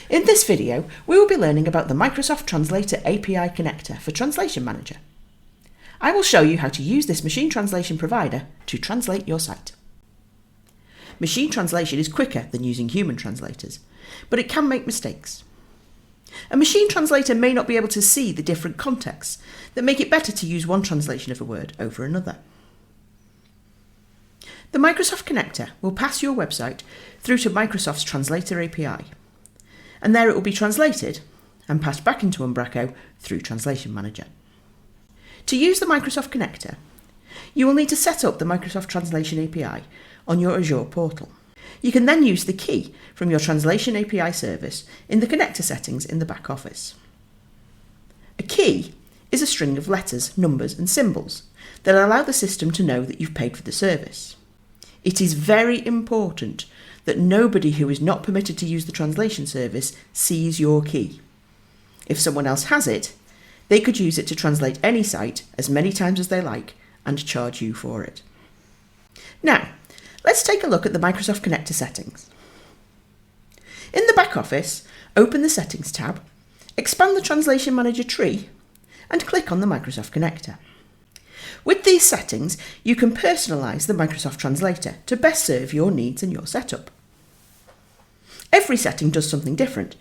In this video, we will be learning about the Microsoft Translator API connector for Translation Manager. I will show you how to use this machine translation provider to translate your site. Machine translation is quicker than using human translators, but it can make mistakes. A machine translator may not be able to see the different contexts that make it better to use one translation of a word over another. The Microsoft connector will pass your website through to Microsoft's Translator API, and there it will be translated and passed back into Umbraco through Translation Manager. To use the Microsoft connector, you will need to set up the Microsoft Translation API on your Azure portal. You can then use the key from your Translation API service in the connector settings in the back office. A key is a string of letters, numbers and symbols that allow the system to know that you've paid for the service. It is very important that nobody who is not permitted to use the translation service sees your key. If someone else has it, they could use it to translate any site as many times as they like and charge you for it. Now, let's take a look at the Microsoft Connector settings. In the back office, open the Settings tab, expand the Translation Manager tree, and click on the Microsoft Connector. With these settings, you can personalise the Microsoft Translator to best serve your needs and your setup. Every setting does something different,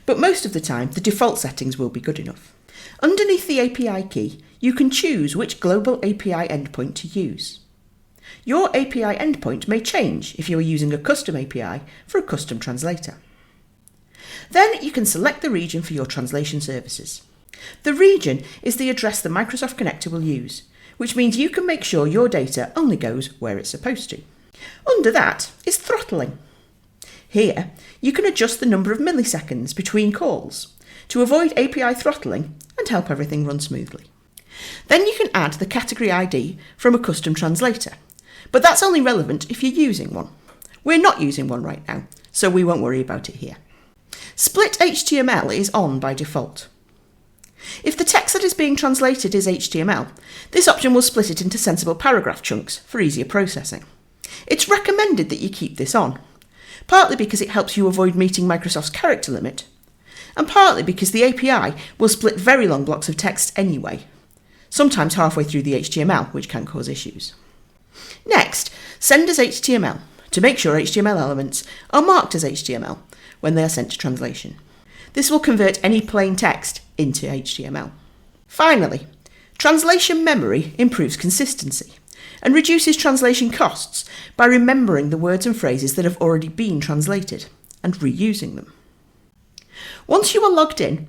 but most of the time the default settings will be good enough. Underneath the API key, you can choose which global API endpoint to use. Your API endpoint may change if you are using a custom API for a custom translator. Then you can select the region for your translation services. The region is the address the Microsoft Connector will use, which means you can make sure your data only goes where it's supposed to. Under that is throttling. Here, you can adjust the number of milliseconds between calls to avoid API throttling and help everything run smoothly. Then you can add the category ID from a custom translator, but that's only relevant if you're using one. We're not using one right now, so we won't worry about it here. Split HTML is on by default. If the text that is being translated is HTML, this option will split it into sensible paragraph chunks for easier processing. It's recommended that you keep this on, partly because it helps you avoid meeting Microsoft's character limit, and partly because the API will split very long blocks of text anyway, sometimes halfway through the HTML, which can cause issues. Next, send as HTML to make sure HTML elements are marked as HTML when they are sent to translation. This will convert any plain text into HTML. Finally, translation memory improves consistency and reduces translation costs by remembering the words and phrases that have already been translated and reusing them. Once you are logged in,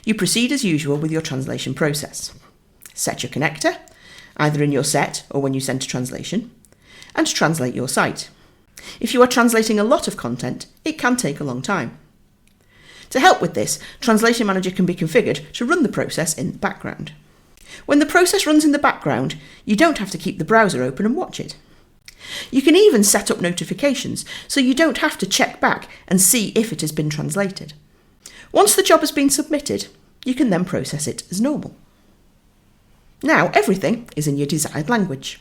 you proceed as usual with your translation process. Set your connector, either in your set or when you send to translation, and translate your site. If you are translating a lot of content, it can take a long time. To help with this, Translation Manager can be configured to run the process in the background. When the process runs in the background, you don't have to keep the browser open and watch it. You can even set up notifications so you don't have to check back and see if it has been translated. Once the job has been submitted, you can then process it as normal. Now everything is in your desired language.